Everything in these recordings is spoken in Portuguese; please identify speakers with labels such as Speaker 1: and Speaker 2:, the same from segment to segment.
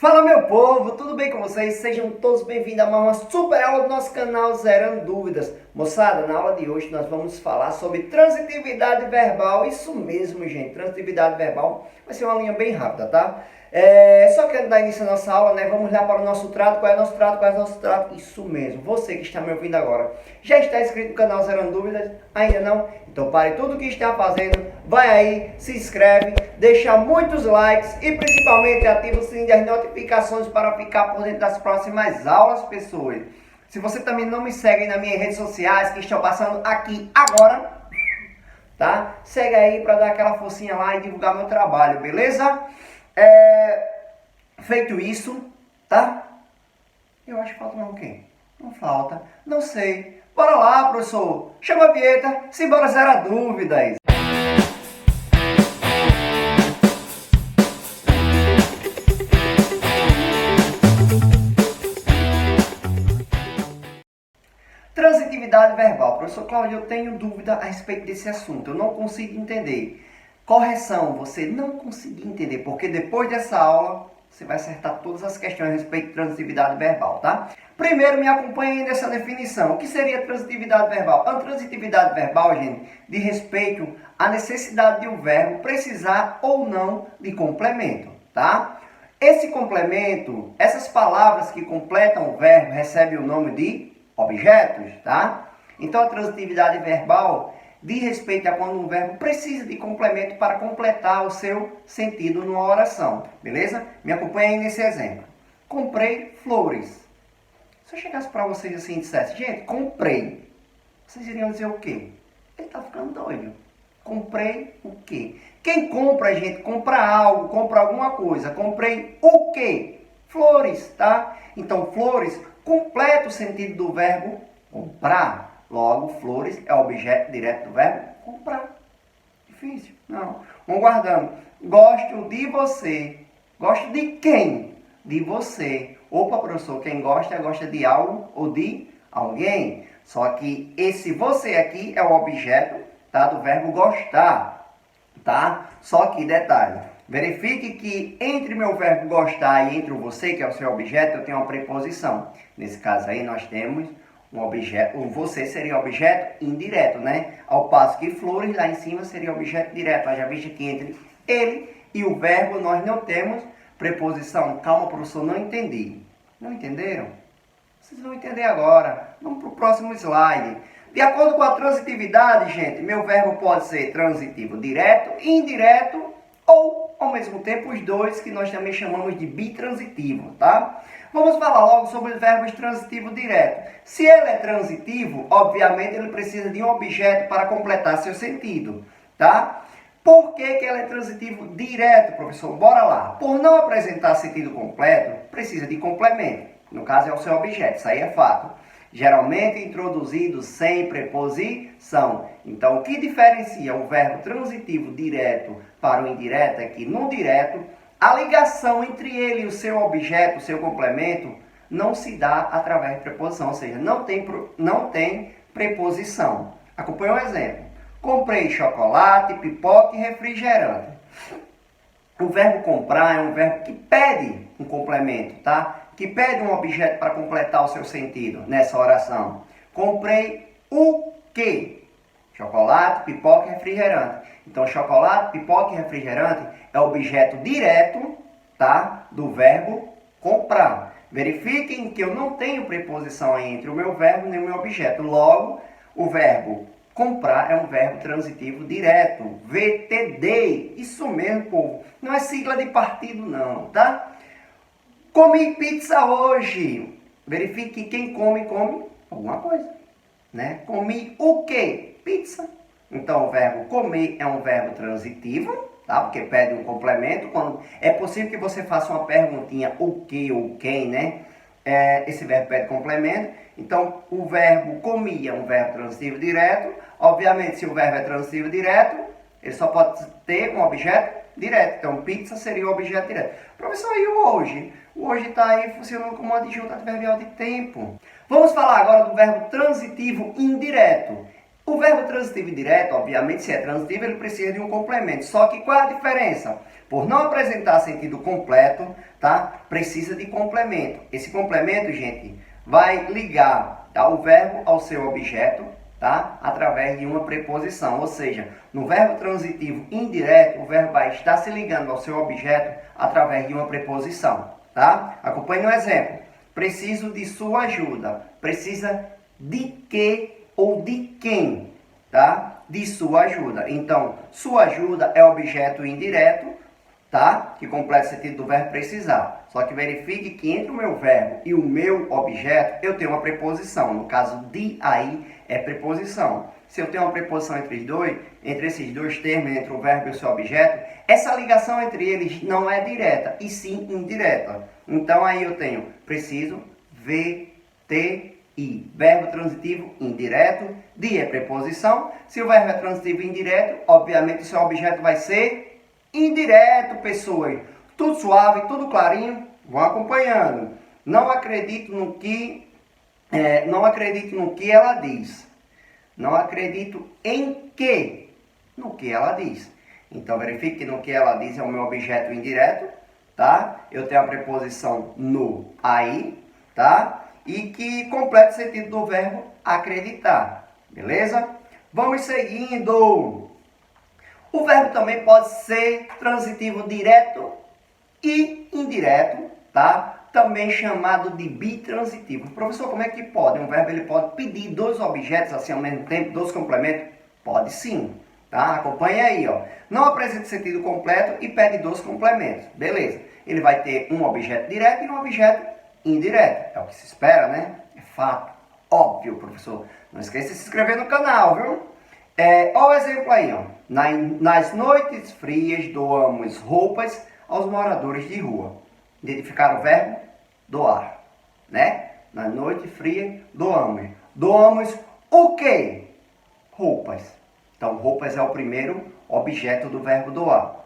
Speaker 1: Fala meu povo, tudo bem com vocês? Sejam todos bem-vindos a mais uma super aula do nosso canal Zerando Dúvidas. Moçada, na aula de hoje nós vamos falar sobre transitividade verbal. Isso mesmo, gente, transitividade verbal. Vai ser uma linha bem rápida, tá? Só querendo dar início à nossa aula, né? Vamos lá para o nosso trato. Qual é o nosso trato? Qual é o nosso trato? Isso mesmo, você que está me ouvindo agora, já está inscrito no canal Zerando Dúvidas? Ainda não? Então pare tudo o que está fazendo, vai aí, se inscreve, deixa muitos likes e principalmente ativa o sininho das notificações para ficar por dentro das próximas aulas, pessoas. Se você também não me segue nas minhas redes sociais que estão passando aqui agora, tá? Segue aí para dar aquela forcinha lá e divulgar meu trabalho, beleza? Feito isso, tá? Eu acho que falta mais o quê? Não falta, não sei. Bora lá, professor. Chama a vinheta, simbora zerar dúvidas. Transitividade verbal. Professor Cláudio, eu tenho dúvida a respeito desse assunto. Eu não consigo entender. Correção, você não conseguiu entender, porque depois dessa aula você vai acertar todas as questões a respeito de transitividade verbal, tá? Primeiro, me acompanhe nessa definição. O que seria transitividade verbal? A transitividade verbal, gente, diz respeito à necessidade de um verbo precisar ou não de complemento, tá? Esse complemento, essas palavras que completam o verbo recebem o nome de objetos, tá? Então, a transitividade verbal diz respeito a quando um verbo precisa de complemento para completar o seu sentido numa oração, beleza? Me acompanha aí nesse exemplo. Comprei flores. Se eu chegasse para vocês assim e dissesse, gente, comprei, vocês iriam dizer o quê? Ele está ficando doido. Comprei o quê? Quem compra, gente, compra algo, compra alguma coisa. Comprei o quê? Flores, tá? Então, flores completa o sentido do verbo comprar. Logo, flores é o objeto direto do verbo comprar. Difícil? Não. Vamos guardando. Gosto de você. Gosto de quem? De você. Opa, professor, quem gosta de algo ou de alguém. Só que esse você aqui é o objeto, tá, do verbo gostar. Tá? Só que detalhe. Verifique que entre meu verbo gostar e entre o você, que é o seu objeto, eu tenho uma preposição. Nesse caso aí, nós temos um objeto, o você seria objeto indireto, né? Ao passo que flores lá em cima seria objeto direto. Já visto que entre ele e o verbo nós não temos preposição. Calma, professor, não entendi. Não entenderam? Vocês vão entender agora. Vamos para o próximo slide. De acordo com a transitividade, gente, meu verbo pode ser transitivo direto, indireto ou, ao mesmo tempo, os dois que nós também chamamos de bitransitivo, tá? Vamos falar logo sobre os verbos transitivos direto. Se ele é transitivo, obviamente ele precisa de um objeto para completar seu sentido, tá? Por que ele é transitivo direto, professor? Bora lá. Por não apresentar sentido completo, precisa de complemento. No caso é o seu objeto, isso aí é fato. Geralmente introduzido sem preposição. Então, o que diferencia o verbo transitivo direto para o indireto é que no direto, a ligação entre ele e o seu objeto, o seu complemento, não se dá através de preposição, ou seja, não tem preposição. Acompanhe um exemplo. Comprei chocolate, pipoca e refrigerante. O verbo comprar é um verbo que pede um complemento, tá? Que pede um objeto para completar o seu sentido nessa oração. Comprei o quê? Chocolate, pipoca e refrigerante. Então, chocolate, pipoca e refrigerante é objeto direto, tá, do verbo comprar. Verifiquem que eu não tenho preposição entre o meu verbo e o meu objeto. Logo, o verbo comprar é um verbo transitivo direto. VTD. Isso mesmo, povo. Não é sigla de partido, não, tá? Comi pizza hoje. Verifique que quem come alguma coisa, né? Comi o quê? Pizza. Então, o verbo comer é um verbo transitivo, tá? Porque pede um complemento. Quando é possível que você faça uma perguntinha, o que ou quem, né? Esse verbo pede complemento. Então, o verbo comer é um verbo transitivo direto. Obviamente, se o verbo é transitivo direto, ele só pode ter um objeto direto. Então, pizza seria o objeto direto. Professor, e o hoje? O hoje está aí funcionando como adjunto adverbial de tempo. Vamos falar agora do verbo transitivo indireto. O verbo transitivo indireto, obviamente, se é transitivo, ele precisa de um complemento. Só que qual é a diferença? Por não apresentar sentido completo, tá? Precisa de complemento. Esse complemento, gente, vai ligar, tá, o verbo ao seu objeto, tá? Através de uma preposição. Ou seja, no verbo transitivo indireto, o verbo vai estar se ligando ao seu objeto através de uma preposição, tá? Acompanhe um exemplo. Preciso de sua ajuda. Precisa de que ou de quem, tá? De sua ajuda. Então, sua ajuda é objeto indireto, tá? Que completa o sentido do verbo precisar. Só que verifique que entre o meu verbo e o meu objeto, eu tenho uma preposição. No caso, de aí é preposição. Se eu tenho uma preposição entre esses dois termos, entre o verbo e o seu objeto, essa ligação entre eles não é direta, e sim indireta. Então, aí eu tenho preciso, ver, ter, e. Verbo transitivo indireto, de é preposição. Se o verbo é transitivo indireto, obviamente o seu objeto vai ser indireto, pessoas. Tudo suave, tudo clarinho, vão acompanhando. Não acredito no que ela diz. Não acredito em que? No que ela diz. Então verifique que no que ela diz é o meu objeto indireto, tá? Eu tenho a preposição no, aí, tá? E que completa o sentido do verbo acreditar, beleza? Vamos seguindo. O verbo também pode ser transitivo direto e indireto, tá? Também chamado de bitransitivo. Professor, como é que pode? Um verbo ele pode pedir dois objetos assim ao mesmo tempo, dois complementos? Pode sim, tá? Acompanhe aí, ó. Não apresenta sentido completo e pede dois complementos, beleza? Ele vai ter um objeto direto e um objeto indireto. É o que se espera, né? É fato. Óbvio, professor. Não esqueça de se inscrever no canal, viu? Olha o exemplo aí, ó. Nas noites frias doamos roupas aos moradores de rua. Identificar o verbo? Doar, né? Na noite fria doamos. Doamos o quê? Roupas. Então, roupas é o primeiro objeto do verbo doar.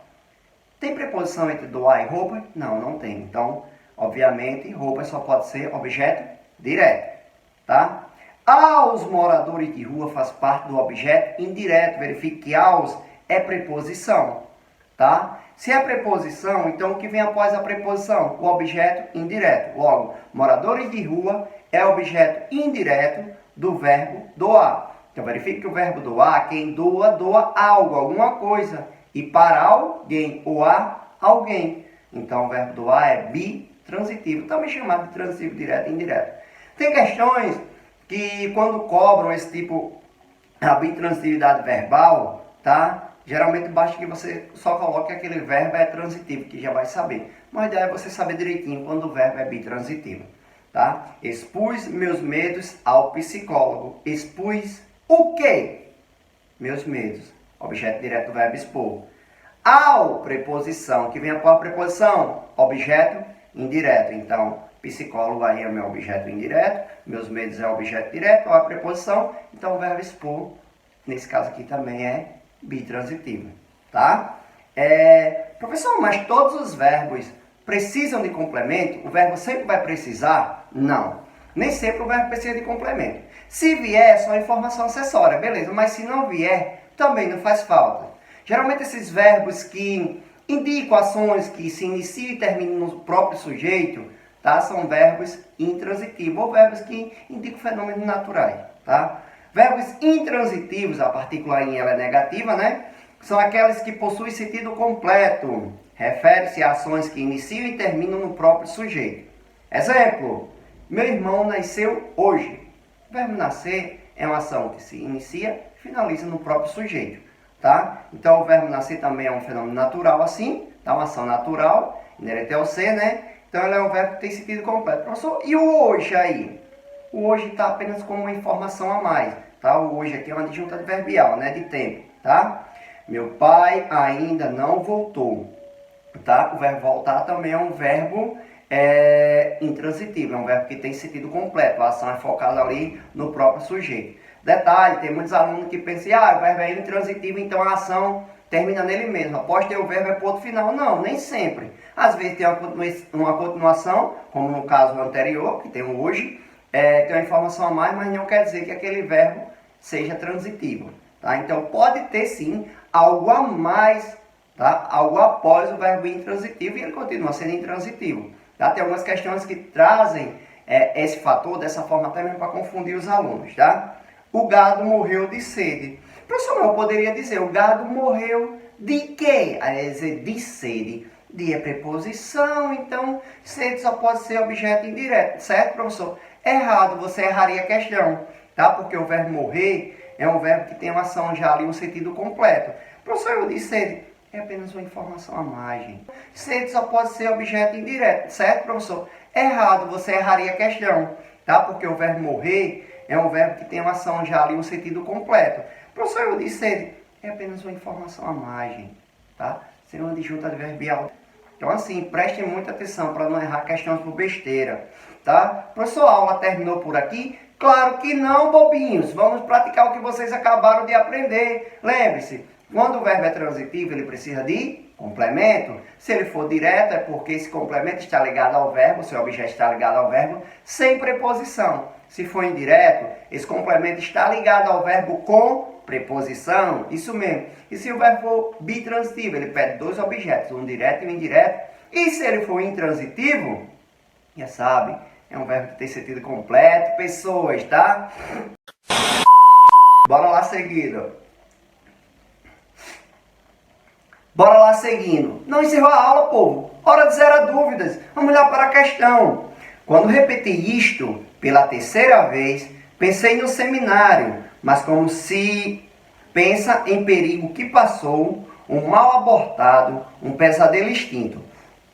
Speaker 1: Tem preposição entre doar e roupa? Não, não tem. Então, obviamente, roupa só pode ser objeto direto, tá? Aos moradores de rua faz parte do objeto indireto. Verifique que aos é preposição, tá? Se é preposição, então o que vem após a preposição? O objeto indireto. Logo, moradores de rua é objeto indireto do verbo doar. Então, verifique que o verbo doar, quem doa, doa algo, alguma coisa. E para alguém, ou a alguém. Então, o verbo doar é bitransitivo, também chamado de transitivo direto e indireto. Tem questões que, quando cobram esse tipo, a bitransitividade verbal, tá? Geralmente basta que você só coloque que aquele verbo é transitivo, que já vai saber. Mas a ideia é você saber direitinho quando o verbo é bitransitivo, tá? Expus meus medos ao psicólogo. Expus o quê? Meus medos. Objeto direto do verbo expor. Ao, preposição, que vem após a preposição, objeto indireto. Então, psicólogo aí é o meu objeto indireto, meus medos é o objeto direto, a preposição, então o verbo expor, nesse caso aqui também é bitransitivo, tá? Professor, mas todos os verbos precisam de complemento? O verbo sempre vai precisar? Não. Nem sempre o verbo precisa de complemento. Se vier, é só informação acessória, beleza, mas se não vier, também não faz falta. Geralmente esses verbos que indicam ações que se iniciam e terminam no próprio sujeito, tá? São verbos intransitivos, ou verbos que indicam fenômenos naturais, tá? Verbos intransitivos, a partícula in ela é negativa, né? São aqueles que possuem sentido completo. Refere-se a ações que iniciam e terminam no próprio sujeito. Exemplo, meu irmão nasceu hoje. O verbo nascer é uma ação que se inicia e finaliza no próprio sujeito, tá? Então, o verbo nascer também é um fenômeno natural assim, tá? Uma ação natural, inerente ao ser, né? Então, ele é um verbo que tem sentido completo. Professor, e o hoje aí? O hoje está apenas como uma informação a mais, tá? O hoje aqui é uma adjunta adverbial, né? De tempo, tá? Meu pai ainda não voltou, tá? O verbo voltar também é um verbo intransitivo, é um verbo que tem sentido completo. A ação é focada ali no próprio sujeito. Detalhe, tem muitos alunos que pensam, o verbo é intransitivo, então a ação termina nele mesmo. Após ter o verbo é ponto final. Não, nem sempre. Às vezes tem uma continuação, como no caso anterior, que tem o hoje, tem uma informação a mais, mas não quer dizer que aquele verbo seja transitivo. Tá? Então pode ter sim algo a mais, tá? Algo após o verbo intransitivo e ele continua sendo intransitivo. Tá? Tem algumas questões que trazem esse fator dessa forma até mesmo para confundir os alunos. Tá? O gado morreu de sede. Professor, eu poderia dizer, o gado morreu de quê? Aí dizer de sede. De é preposição, então sede só pode ser objeto indireto, certo, professor? Errado, você erraria a questão, tá? Porque o verbo morrer é um verbo que tem uma ação já ali, um sentido completo. Professor, eu disse sede, é apenas uma informação à margem. Sede só pode ser objeto indireto, certo, professor? Errado, você erraria a questão, tá? Porque o verbo morrer é um verbo que tem uma ação já ali, um sentido completo. Professor, eu disse sede, é apenas uma informação à margem, tá? Seria uma adjunta adverbial. Então, assim, prestem muita atenção para não errar questões por besteira, tá? Professor, a aula terminou por aqui? Claro que não, bobinhos. Vamos praticar o que vocês acabaram de aprender. Lembre-se, quando o verbo é transitivo, ele precisa de complemento. Se ele for direto, é porque esse complemento está ligado ao verbo, seu objeto está ligado ao verbo, sem preposição. Se for indireto, esse complemento está ligado ao verbo com preposição, isso mesmo. E se o verbo for bitransitivo, ele pede dois objetos, um direto e um indireto. E se ele for intransitivo, já sabe, é um verbo que tem sentido completo, pessoas, tá? Bora lá seguindo. Bora lá seguindo. Não encerrou a aula, povo. Hora de zerar dúvidas. Vamos lá para a questão. Quando repeti isto pela terceira vez, pensei no seminário, mas como se pensa em perigo que passou, um mal abortado, um pesadelo extinto.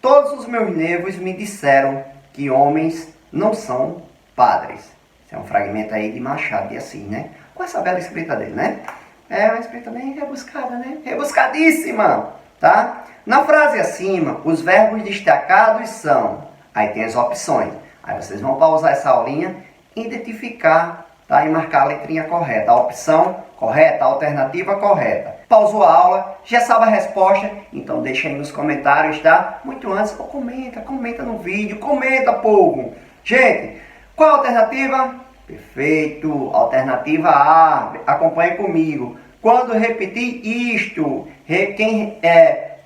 Speaker 1: Todos os meus nervos me disseram que homens não são padres. Esse é um fragmento aí de Machado de Assis, né? Com essa bela escrita dele, né? É uma escrita bem rebuscada, né? Rebuscadíssima, tá? Na frase acima, os verbos destacados são... Aí tem as opções. Aí vocês vão pausar essa aulinha, identificar, tá? E marcar a letrinha correta. A opção correta, a alternativa correta. Pausou a aula, já sabe a resposta? Então deixa aí nos comentários, tá? Muito antes, ou comenta no vídeo, comenta, povo! Gente, qual a alternativa? Perfeito! Alternativa A, acompanhe comigo. Quando repetir isto,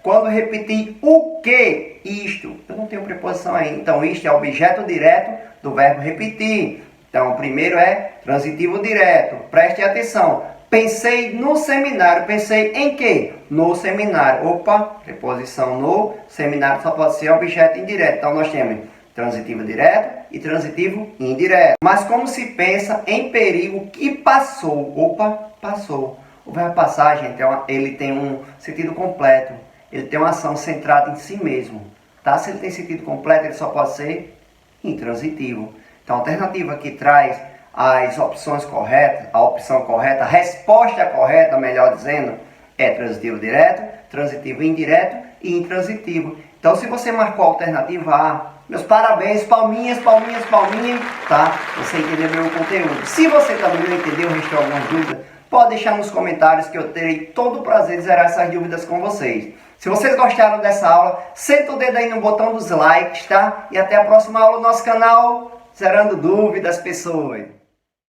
Speaker 1: quando repetir o que isto, eu não tenho preposição aí, então isto é objeto direto do verbo repetir. Então, o primeiro é transitivo direto. Preste atenção. Pensei no seminário. Pensei em quê? No seminário. Opa, preposição no. Seminário só pode ser objeto indireto. Então, nós temos transitivo direto e transitivo indireto. Mas como se pensa em perigo que passou? Opa, passou. O verbo passar, gente, ele tem um sentido completo. Ele tem uma ação centrada em si mesmo. Tá? Se ele tem sentido completo, ele só pode ser intransitivo. Então, a alternativa que traz as opções corretas, a opção correta, a resposta correta, melhor dizendo, é transitivo direto, transitivo indireto e intransitivo. Então, se você marcou a alternativa A, meus parabéns, palminhas, palminhas, palminhas, tá? Você entendeu meu conteúdo. Se você também não entendeu, restou alguma dúvida, pode deixar nos comentários que eu terei todo o prazer de zerar essas dúvidas com vocês. Se vocês gostaram dessa aula, senta o dedo aí no botão dos likes, tá? E até a próxima aula no nosso canal, Zerando Dúvidas, pessoas.